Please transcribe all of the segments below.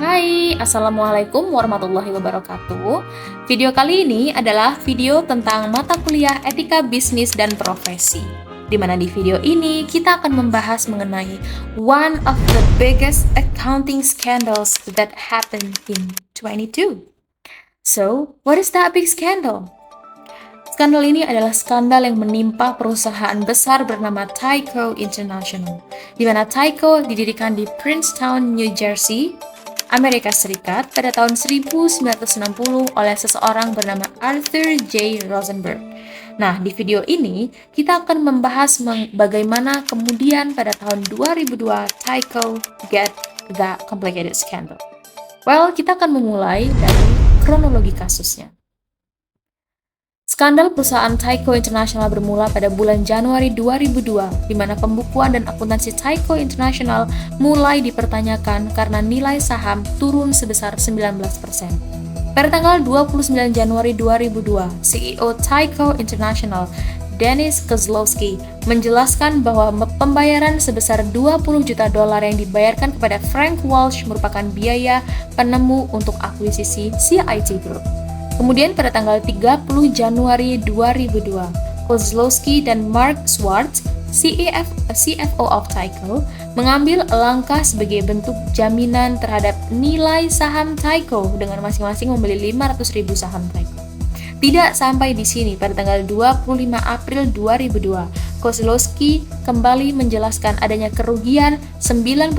Hai, Assalamualaikum warahmatullahi wabarakatuh. Video kali ini adalah video tentang mata kuliah etika bisnis dan profesi. Di mana di video ini kita akan membahas mengenai one of the biggest accounting scandals that happened in 22. So, what is that big scandal? Skandal ini adalah skandal yang menimpa perusahaan besar bernama Tyco International, di mana Tyco didirikan di Princeton, New Jersey, Amerika Serikat pada tahun 1960 oleh seseorang bernama Arthur J. Rosenberg. Nah, di video ini kita akan membahas bagaimana kemudian pada tahun 2002 Tyco get the complicated scandal. Well, kita akan memulai dari kronologi kasusnya. Skandal perusahaan Tyco International bermula pada bulan Januari 2002, di mana pembukuan dan akuntansi Tyco International mulai dipertanyakan karena nilai saham turun sebesar 19%. Pada tanggal 29 Januari 2002, CEO Tyco International, Dennis Kozlowski, menjelaskan bahwa pembayaran sebesar $20 juta yang dibayarkan kepada Frank Walsh merupakan biaya penemu untuk akuisisi CIT Group. Kemudian pada tanggal 30 Januari 2002, Kozlowski dan Mark Schwartz, CFO of Tyco, mengambil langkah sebagai bentuk jaminan terhadap nilai saham Tyco dengan masing-masing membeli 500.000 saham Tyco. Tidak sampai di sini, pada tanggal 25 April 2002, Kozlowski kembali menjelaskan adanya kerugian $96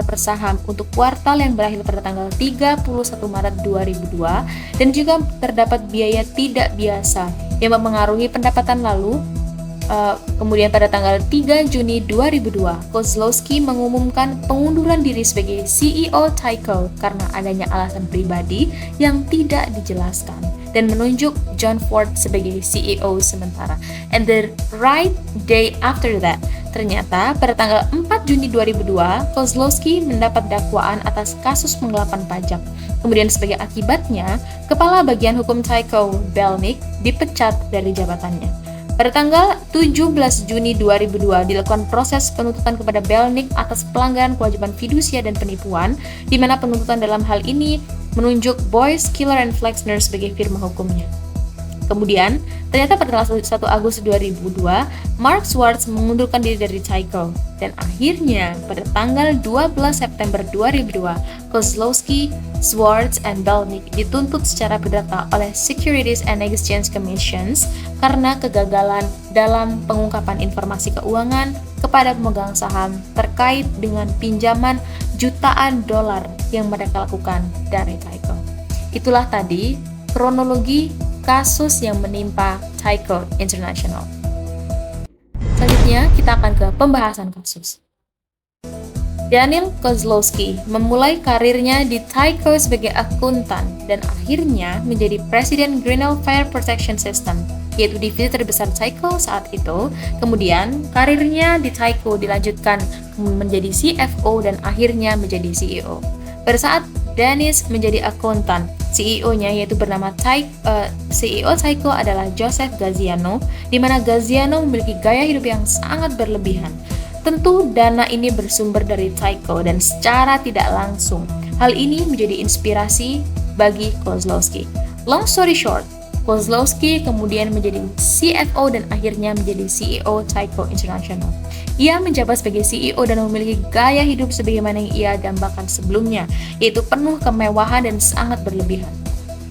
per saham untuk kuartal yang berakhir pada tanggal 31 Maret 2002 dan juga terdapat biaya tidak biasa yang mempengaruhi pendapatan lalu. Kemudian pada tanggal 3 Juni 2002, Kozlowski mengumumkan pengunduran diri sebagai CEO Tyco karena adanya alasan pribadi yang tidak dijelaskan dan menunjuk John Ford sebagai CEO sementara. And the right day after that, ternyata pada tanggal 4 Juni 2002, Kozlowski mendapat dakwaan atas kasus penggelapan pajak. Kemudian sebagai akibatnya, Kepala Bagian Hukum Tyco, Belnick, dipecat dari jabatannya. Pada tanggal 17 Juni 2002 dilakukan proses penuntutan kepada Belnick atas pelanggaran kewajiban fidusia dan penipuan, di mana penuntutan dalam hal ini menunjuk Boyce, Killer & Flexner sebagai firma hukumnya. Kemudian, ternyata pada tanggal 1 Agustus 2002, Mark Schwartz mengundurkan diri dari Tyco. Dan akhirnya, pada tanggal 12 September 2002, Kozlowski, Schwartz, and Belnick dituntut secara perdata oleh Securities and Exchange Commission karena kegagalan dalam pengungkapan informasi keuangan kepada pemegang saham terkait dengan pinjaman jutaan dolar yang mereka lakukan dari Tyco. Itulah tadi kronologi kasus yang menimpa Tyco International. Selanjutnya, kita akan ke pembahasan kasus. Daniel Kozlowski memulai karirnya di Tyco sebagai akuntan dan akhirnya menjadi Presiden Grinnell Fire Protection System, yaitu divisi terbesar Tyco saat itu. Kemudian, karirnya di Tyco dilanjutkan menjadi CFO dan akhirnya menjadi CEO. Pada saat Dennis menjadi akuntan, CEO-nya yaitu bernama CEO Tyco adalah Joseph Gaziano, di mana Gaziano memiliki gaya hidup yang sangat berlebihan. Tentu dana ini bersumber dari Tyco dan secara tidak langsung hal ini menjadi inspirasi bagi Kozlowski. Long story short, Kozlowski kemudian menjadi CFO dan akhirnya menjadi CEO Tyco International. Ia menjabat sebagai CEO dan memiliki gaya hidup sebagaimana yang ia dambakan sebelumnya, yaitu penuh kemewahan dan sangat berlebihan.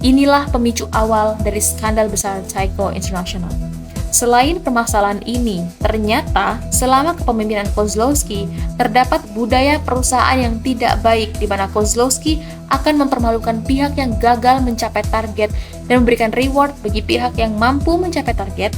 Inilah pemicu awal dari skandal besar Tyco International. Selain permasalahan ini, ternyata selama kepemimpinan Kozlowski terdapat budaya perusahaan yang tidak baik di mana Kozlowski akan mempermalukan pihak yang gagal mencapai target dan memberikan reward bagi pihak yang mampu mencapai target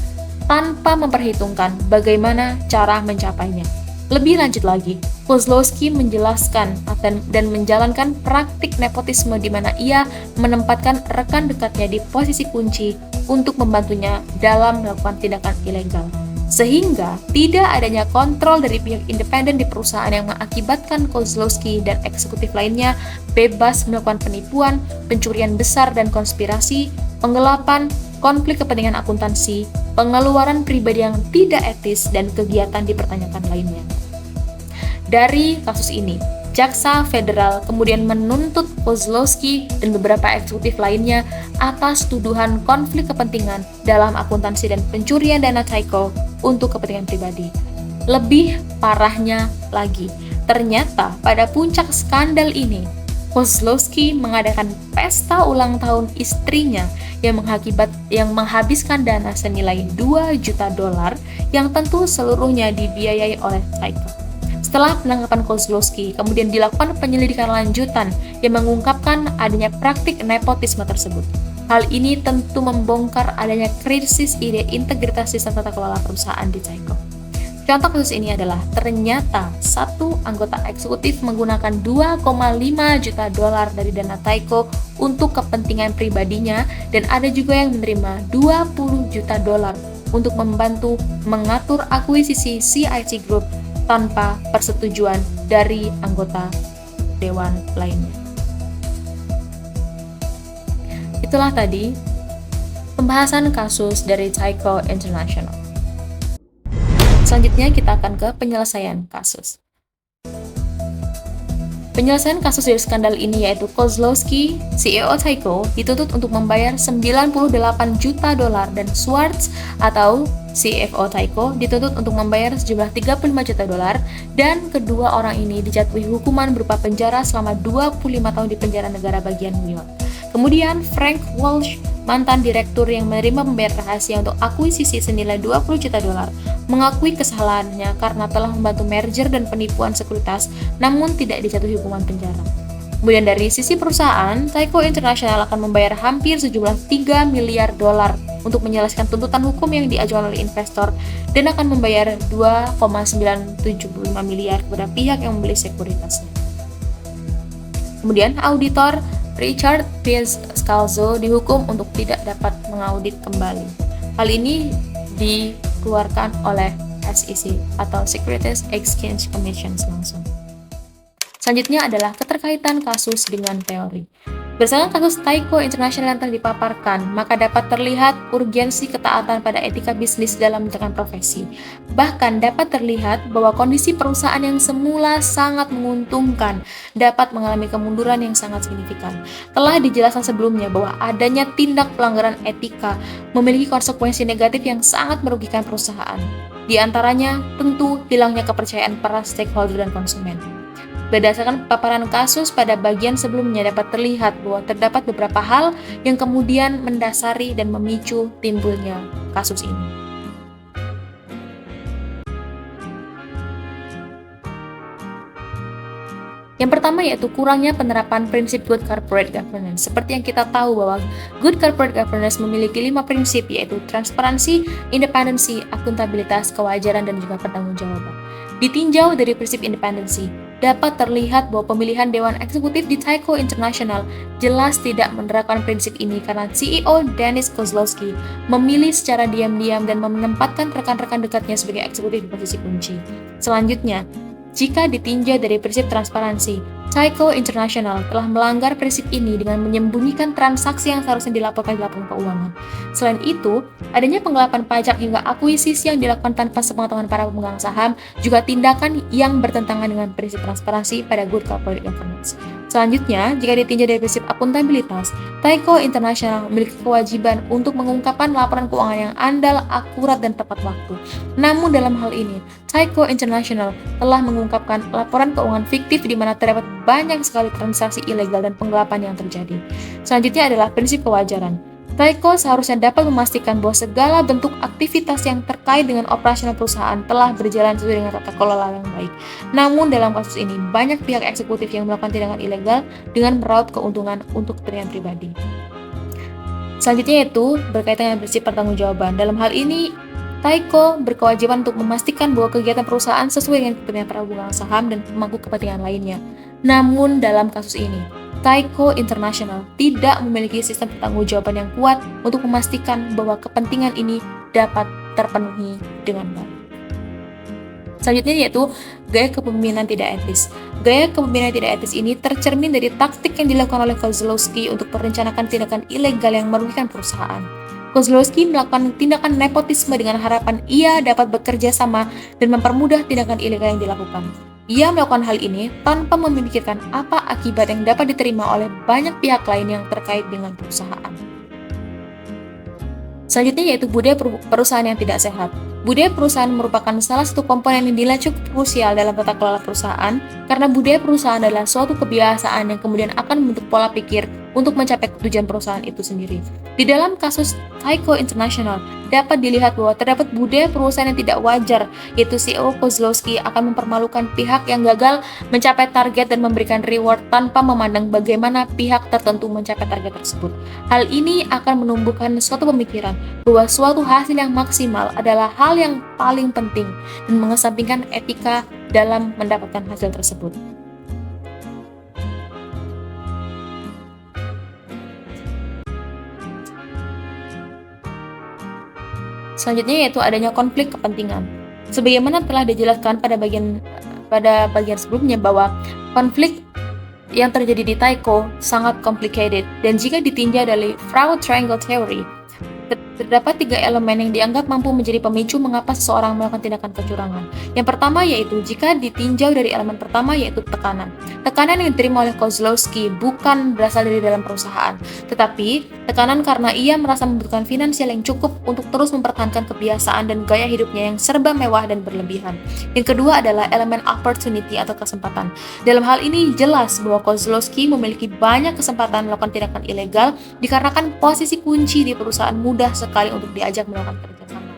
tanpa memperhitungkan bagaimana cara mencapainya. Lebih lanjut lagi, Kozlowski menjelaskan dan menjalankan praktik nepotisme di mana ia menempatkan rekan dekatnya di posisi kunci untuk membantunya dalam melakukan tindakan ilegal. Sehingga tidak adanya kontrol dari pihak independen di perusahaan yang mengakibatkan Kozlowski dan eksekutif lainnya bebas melakukan penipuan, pencurian besar dan konspirasi, penggelapan, konflik kepentingan akuntansi, pengeluaran pribadi yang tidak etis, dan kegiatan dipertanyakan lainnya. Dari kasus ini, Jaksa Federal kemudian menuntut Kozlowski dan beberapa eksekutif lainnya atas tuduhan konflik kepentingan dalam akuntansi dan pencurian dana Tyco untuk kepentingan pribadi. Lebih parahnya lagi, ternyata pada puncak skandal ini, Kozlowski mengadakan pesta ulang tahun istrinya yang menghabiskan dana senilai $2 juta yang tentu seluruhnya dibiayai oleh Tyco. Setelah penangkapan Kozlowski, kemudian dilakukan penyelidikan lanjutan yang mengungkapkan adanya praktik nepotisme tersebut. Hal ini tentu membongkar adanya krisis ide integritas sistem tata kelola perusahaan di Tyco. Contoh kasus ini adalah ternyata satu anggota eksekutif menggunakan $2,5 juta dari dana Tyco untuk kepentingan pribadinya, dan ada juga yang menerima $20 juta untuk membantu mengatur akuisisi CIT Group tanpa persetujuan dari anggota dewan lainnya. Itulah tadi pembahasan kasus dari Tyco International. Selanjutnya kita akan ke penyelesaian kasus. Penyelesaian kasus dari skandal ini yaitu Kozlowski, CEO Tyco, dituntut untuk membayar $98 juta dan Schwartz atau CFO Tyco dituntut untuk membayar sejumlah $35 juta, dan kedua orang ini dijatuhi hukuman berupa penjara selama 25 tahun di penjara negara bagian New York. Kemudian Frank Walsh, mantan direktur yang menerima pembayaran rahasia untuk akuisisi senilai $20 juta, mengakui kesalahannya karena telah membantu merger dan penipuan sekuritas, namun tidak dijatuhi hukuman penjara. Kemudian dari sisi perusahaan, Tyco International akan membayar hampir sejumlah $3 miliar untuk menyelesaikan tuntutan hukum yang diajukan oleh investor, dan akan membayar $2,975 miliar kepada pihak yang membeli sekuritasnya. Kemudian auditor Richard P. Scalzo dihukum untuk tidak dapat mengaudit kembali. Hal ini dikeluarkan oleh SEC atau Securities Exchange Commission langsung. Selanjutnya adalah keterkaitan kasus dengan teori. Berdasarkan kasus Tyco International yang telah dipaparkan, maka dapat terlihat urgensi ketaatan pada etika bisnis dalam menjalankan profesi. Bahkan dapat terlihat bahwa kondisi perusahaan yang semula sangat menguntungkan dapat mengalami kemunduran yang sangat signifikan. Telah dijelaskan sebelumnya bahwa adanya tindak pelanggaran etika memiliki konsekuensi negatif yang sangat merugikan perusahaan. Di antaranya, tentu hilangnya kepercayaan para stakeholder dan konsumen. Berdasarkan paparan kasus pada bagian sebelumnya dapat terlihat bahwa terdapat beberapa hal yang kemudian mendasari dan memicu timbulnya kasus ini. Yang pertama yaitu kurangnya penerapan prinsip good corporate governance. Seperti yang kita tahu bahwa good corporate governance memiliki 5 prinsip, yaitu transparansi, independensi, akuntabilitas, kewajaran, dan juga pertanggungjawaban. Ditinjau dari prinsip independensi, dapat terlihat bahwa pemilihan Dewan Eksekutif di Tyco International jelas tidak menerapkan prinsip ini karena CEO Dennis Kozlowski memilih secara diam-diam dan menempatkan rekan-rekan dekatnya sebagai eksekutif di posisi kunci. Selanjutnya, jika ditinjau dari prinsip transparansi, Tyco International telah melanggar prinsip ini dengan menyembunyikan transaksi yang seharusnya dilaporkan di laporan keuangan. Selain itu, adanya penggelapan pajak hingga akuisisi yang dilakukan tanpa sepengetahuan para pemegang saham juga tindakan yang bertentangan dengan prinsip transparansi pada good corporate governance. Selanjutnya, jika ditinjau dari prinsip akuntabilitas, Tyco International memiliki kewajiban untuk mengungkapkan laporan keuangan yang andal, akurat, dan tepat waktu. Namun dalam hal ini, Tyco International telah mengungkapkan laporan keuangan fiktif di mana terdapat banyak sekali transaksi ilegal dan penggelapan yang terjadi. Selanjutnya adalah prinsip kewajaran. Tyco seharusnya dapat memastikan bahwa segala bentuk aktivitas yang terkait dengan operasional perusahaan telah berjalan sesuai dengan tata kelola yang baik. Namun dalam kasus ini, banyak pihak eksekutif yang melakukan tindakan ilegal dengan meraup keuntungan untuk kepentingan pribadi. Selanjutnya yaitu berkaitan dengan prinsip pertanggungjawaban. Dalam hal ini, Tyco berkewajiban untuk memastikan bahwa kegiatan perusahaan sesuai dengan kepentingan para pemegang saham dan pemangku kepentingan lainnya. Namun dalam kasus ini, Tyco International tidak memiliki sistem pertanggungjawaban yang kuat untuk memastikan bahwa kepentingan ini dapat terpenuhi dengan baik. Selanjutnya yaitu gaya kepemimpinan tidak etis. Gaya kepemimpinan tidak etis ini tercermin dari taktik yang dilakukan oleh Kozlowski untuk merencanakan tindakan ilegal yang merugikan perusahaan. Kozlowski melakukan tindakan nepotisme dengan harapan ia dapat bekerja sama dan mempermudah tindakan ilegal yang dilakukan. Ia melakukan hal ini tanpa memikirkan apa akibat yang dapat diterima oleh banyak pihak lain yang terkait dengan perusahaan. Selanjutnya yaitu budaya perusahaan yang tidak sehat. Budaya perusahaan merupakan salah satu komponen yang dinilai cukup krusial dalam tata kelola perusahaan, karena budaya perusahaan adalah suatu kebiasaan yang kemudian akan membentuk pola pikir untuk mencapai tujuan perusahaan itu sendiri. Di dalam kasus Tyco International, dapat dilihat bahwa terdapat budaya perusahaan yang tidak wajar, yaitu CEO Kozlowski akan mempermalukan pihak yang gagal mencapai target dan memberikan reward tanpa memandang bagaimana pihak tertentu mencapai target tersebut. Hal ini akan menumbuhkan suatu pemikiran bahwa suatu hasil yang maksimal adalah hal yang paling penting dan mengesampingkan etika dalam mendapatkan hasil tersebut. Selanjutnya yaitu adanya konflik kepentingan. Sebagaimana telah dijelaskan pada bagian sebelumnya bahwa konflik yang terjadi di Tyco sangat complicated, dan jika ditinjau dari Fraud Triangle Theory, terdapat 3 elemen yang dianggap mampu menjadi pemicu mengapa seseorang melakukan tindakan kecurangan. Yang pertama yaitu jika ditinjau dari elemen pertama yaitu tekanan. Tekanan yang diterima oleh Kozlowski bukan berasal dari dalam perusahaan, tetapi tekanan karena ia merasa membutuhkan finansial yang cukup untuk terus mempertahankan kebiasaan dan gaya hidupnya yang serba mewah dan berlebihan. Yang kedua adalah elemen opportunity atau kesempatan. Dalam hal ini jelas bahwa Kozlowski memiliki banyak kesempatan melakukan tindakan ilegal dikarenakan posisi kunci di perusahaan mudah sekali untuk diajak melakukan kerjasama.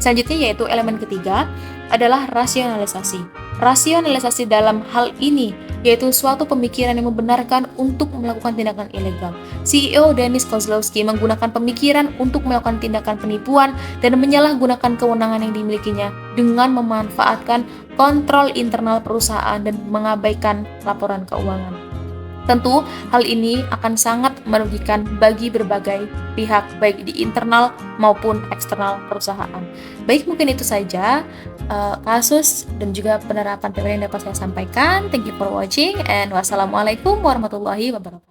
Selanjutnya yaitu elemen ketiga adalah rasionalisasi. Rasionalisasi dalam hal ini yaitu suatu pemikiran yang membenarkan untuk melakukan tindakan ilegal. CEO Dennis Kozlowski menggunakan pemikiran untuk melakukan tindakan penipuan dan menyalahgunakan kewenangan yang dimilikinya dengan memanfaatkan kontrol internal perusahaan dan mengabaikan laporan keuangan. Tentu, hal ini akan sangat merugikan bagi berbagai pihak, baik di internal maupun eksternal perusahaan. Baik, mungkin itu saja kasus dan juga penerapan teori yang dapat saya sampaikan. Thank you for watching, and wassalamualaikum warahmatullahi wabarakatuh.